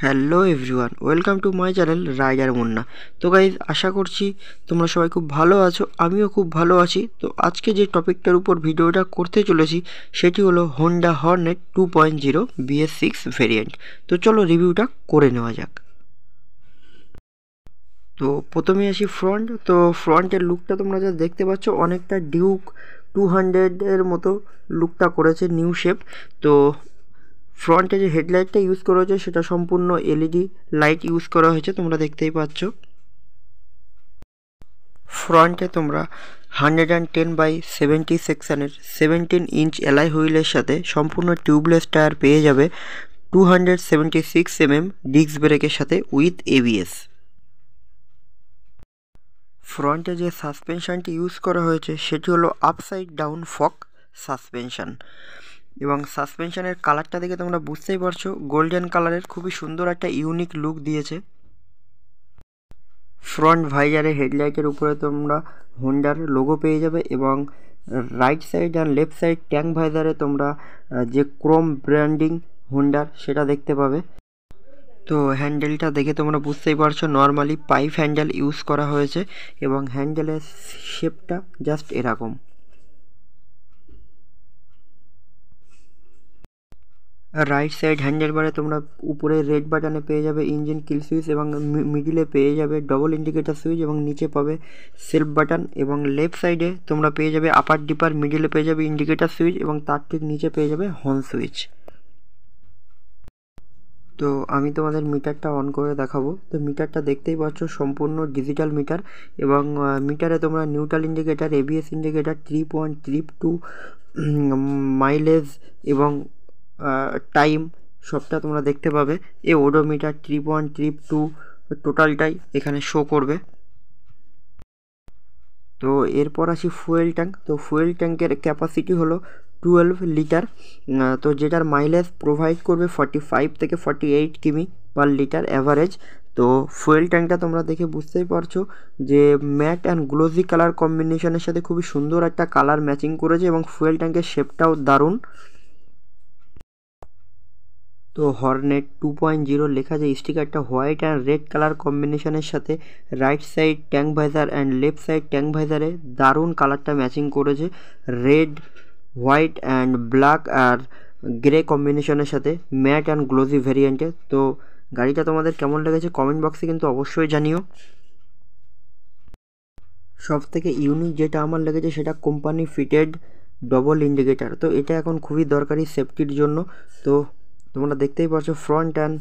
Hello everyone, welcome to my channel rider Munna. তো guys, আশা করছি তোমরা সবাই খুব ভালো আছো, আমিও খুব ভালো আছি। তো আজকে যে টপিকটার উপর ভিডিওটা করতে চলেছি সেটি হলো হোন্ডা হর্নেট 2.0 BS6 ভেরিয়েন্ট। তো চলো রিভিউটা করে নেওয়া যাক। তো প্রথমে আসি ফ্রন্ট। তো ফ্রন্টের লুকটা তোমরা যা দেখতে পাচ্ছ, অনেকটা ডিউক 200-এর মতো লুকটা করেছে, নিউ শেপ। তো ফ্রন্টে যে হেডলাইটটা ইউজ করা হয়েছে সেটা সম্পূর্ণ এলইডি লাইট ইউজ করা হয়েছে, তোমরা দেখতেই পাচ্ছ। ফ্রন্টে তোমরা 110/70 সেকশনের 17 ইঞ্চ অ্যালয় হুইলের সাথে সম্পূর্ণ টিউবলেস টায়ার পেয়ে যাবে, 276 ডিস্ক ব্রেকের সাথে উইথ ABS। ফ্রন্টে যে সাসপেনশনটি ইউজ করা হয়েছে সেটি হলো আপসাইড ডাউন ফক সাসপেনশন, এবং সাসপেনশনের কালারটা দেখে তোমরা বুঝতেই পারছো, গোল্ডেন কালারের খুবই সুন্দর একটা ইউনিক লুক দিয়েছে। ফ্রন্ট ভাইজারের হেডলাইটের উপরে তোমরা হোন্ডার লোগো পেয়ে যাবে, এবং right side and left side tank ভাইজারে তোমরা যে ক্রোম ব্র্যান্ডিং হোন্ডার সেটা দেখতে পাবে। তো হ্যান্ডেলটা দেখে তোমরা বুঝতেই পারছো, নর্মালি পাইপ হ্যান্ডেল ইউজ করা হয়েছে, এবং হ্যান্ডেলের শেপটা জাস্ট এরকম। রাইট সাইড হ্যান্ডেলবারে তোমরা উপরে রেড বাটনে পেয়ে যাবে ইঞ্জিন কিল সুইচ, এবং মিডিলে পেয়ে যাবে ডবল ইন্ডিকেটার সুইচ, এবং নিচে পাবে সেলফ বাটন। এবং লেফট সাইডে তোমরা পেয়ে যাবে আপার ডিপার, মিডিলে পেয়ে যাবে ইন্ডিকেটার সুইচ, এবং তার ঠিক নিচে পেয়ে যাবে হর্ন সুইচ। তো আমি তোমাদের মিটারটা অন করে দেখাবো। তো মিটারটা দেখতেই পাচ্ছ, সম্পূর্ণ ডিজিটাল মিটার, এবং মিটারে তোমরা neutral indicator, ABS indicator, trip 1, trip 2, mileage এবং টাইম সবটা তোমরা দেখতে পাবে। এই ওডোমিটার, ট্রিপ 1, ট্রিপ 2 টোটালটাই এখানে শো করবে। তো এরপর আসি ফুয়েল ট্যাঙ্ক। তো ফুয়েল ট্যাঙ্কের ক্যাপাসিটি হলো 12 লিটার, তো যেটার মাইলেজ প্রোভাইড করবে 45 থেকে 48 কিমি পার লিটার অ্যাভারেজ। তো ফুয়েল ট্যাঙ্কটা তোমরা দেখে বুঝতেই পারছো যে ম্যাট অ্যান্ড গ্লোজি কালার কম্বিনেশনের সাথে খুবই সুন্দর একটা কালার ম্যাচিং করেছে, এবং ফুয়েল ট্যাঙ্কের শেপটাও দারুণ। তো হর্নেট 2.0 লেখা যে স্টিকারটা হোয়াইট অ্যান্ড রেড কালার কম্বিনেশনের সাথে right side tank visor and left side tank ভাইজারে দারুণ কালারটা ম্যাচিং করেছে, রেড, হোয়াইট অ্যান্ড ব্ল্যাক আর গ্রে কম্বিনেশনের সাথে ম্যাট অ্যান্ড গ্লোজি ভেরিয়েন্টে। তো গাড়িটা তোমাদের কেমন লেগেছে কমেন্ট বক্সে কিন্তু অবশ্যই জানিও। সব থেকে ইউনিক যেটা আমার লেগেছে সেটা কোম্পানি ফিটেড ডবল ইন্ডিকেটার। তো এটা এখন খুবই দরকারি সেফটির জন্য। তো তোমরা দেখতেই পাচ্ছ ফ্রন্ট অ্যান্ড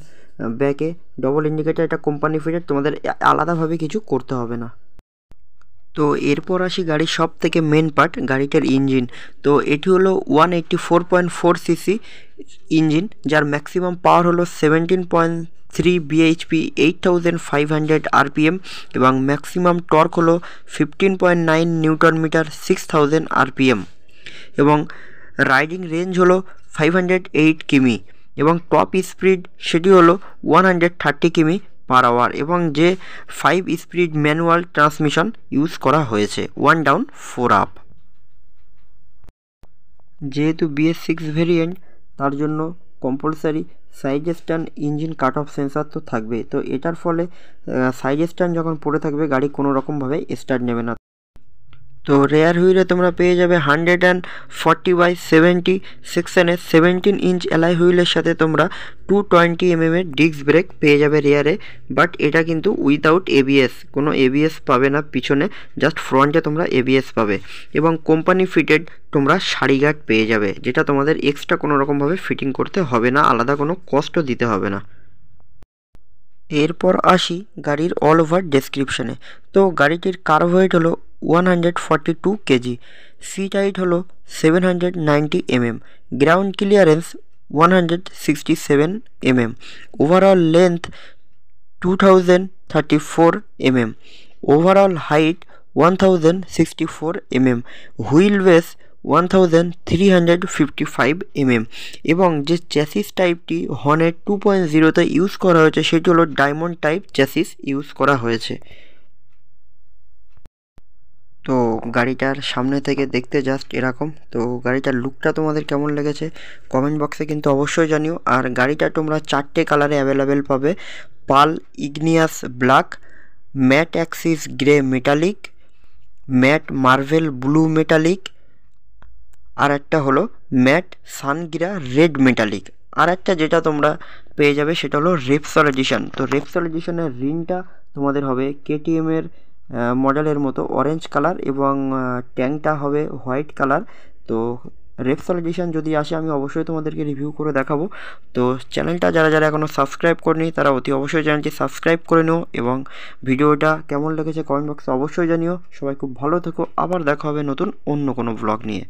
ব্যাকে ডবল ইন্ডিকেটার, এটা কোম্পানি ফিটেড, তোমাদের আলাদাভাবে কিছু করতে হবে না। তো এরপর আসি গাড়ির সব থেকে মেন পার্ট, গাড়িটার ইঞ্জিন। তো এটি হলো 184.4 সিসি ইঞ্জিন, যার ম্যাক্সিমাম পাওয়ার হলো 17.3 bhp, 8500 RPM, এবং ম্যাক্সিমাম টর্ক হলো 15.9 নিউটন মিটার, 6000 RPM, এবং রাইডিং রেঞ্জ হলো 508 কিমি, এবং টপ স্পিড সেটি হলো 130 কিমি পার আওয়ার, এবং যে 5 স্পিড ম্যানুয়াল ট্রান্সমিশন ইউজ করা হয়েছে, 1 ডাউন 4 আপ। যেহেতু BS6 ভেরিয়েন্ট, তার জন্য compulsory side stand engine cut off sensor তো থাকবে। তো এটার ফলে সাইড স্ট্যান্ড যখন পড়ে থাকবে গাড়ি কোনো রকমভাবে স্টার্ট নেবে না। তো রেয়ার হুইলে তোমরা পেয়ে যাবে 140/70 সেকশনের 17 ইঞ্চ অ্যালয় হুইলের সাথে তোমরা 220 এর ডিস্ক ব্রেক পেয়ে যাবে রেয়ারে, বাট এটা কিন্তু উইদাউট ABS, কোনো ABS পাবে না পিছনে, জাস্ট ফ্রন্টে তোমরা ABS পাবে, এবং কোম্পানি ফিটেড তোমরা সারি গার্ড পেয়ে যাবে, যেটা তোমাদের এক্সট্রা কোনো রকমভাবে ফিটিং করতে হবে না, আলাদা কোনো কস্টও দিতে হবে না। এরপর আসি গাড়ির অল ওভার ডেসক্রিপশানে। তো গাড়িটির কার্ভ ওয়েট হলো 142 কেজি, সিট হাইট হলো 790 ground clearance 167 overall length 2034 overall height 1064 wheel base 1355 এবং যে চ্যাসিস টাইপটি হর্নেট 2.0তে ইউজ করা হয়েছে সেটি হলো ডায়মন্ড টাইপ চ্যাসিস ইউজ করা হয়েছে। তো গাড়িটার সামনে থেকে দেখতে জাস্ট এরকম। তো গাড়িটার লুকটা তোমাদের কেমন লেগেছে কমেন্ট বক্সে কিন্তু অবশ্যই জানিও। আর গাড়িটা তোমরা 4টে কালারে অ্যাভেলেবেল পাবে, pearl igneous black, matte axis grey metallic, matte marvel blue metallic, আর একটা হলো ম্যাট সানগিরা রেড মেটালিক। আর একটা যেটা তোমরা পেয়ে যাবে সেটা হলো রেপসল এডিশন। তো রেপসল এডিশনের রিনটা তোমাদের হবে কেটিএমের মডেলের মতো অরেঞ্জ কালার এবং ট্যাঙ্কটা হবে হোয়াইট কালার। তো রেপসল এডিশন যদি আসে আমি অবশ্যই তোমাদেরকে রিভিউ করে দেখাবো। তো চ্যানেলটা যারা যারা এখনও সাবস্ক্রাইব করেনি তারা অতি অবশ্যই চ্যানেলটি সাবস্ক্রাইব করে নিও এবং ভিডিওটা কেমন লেগেছে কমেন্ট বক্সে অবশ্যই জানিও। সবাই খুব ভালো থেকো, আবার দেখা হবে নতুন অন্য কোনো ব্লগ নিয়ে।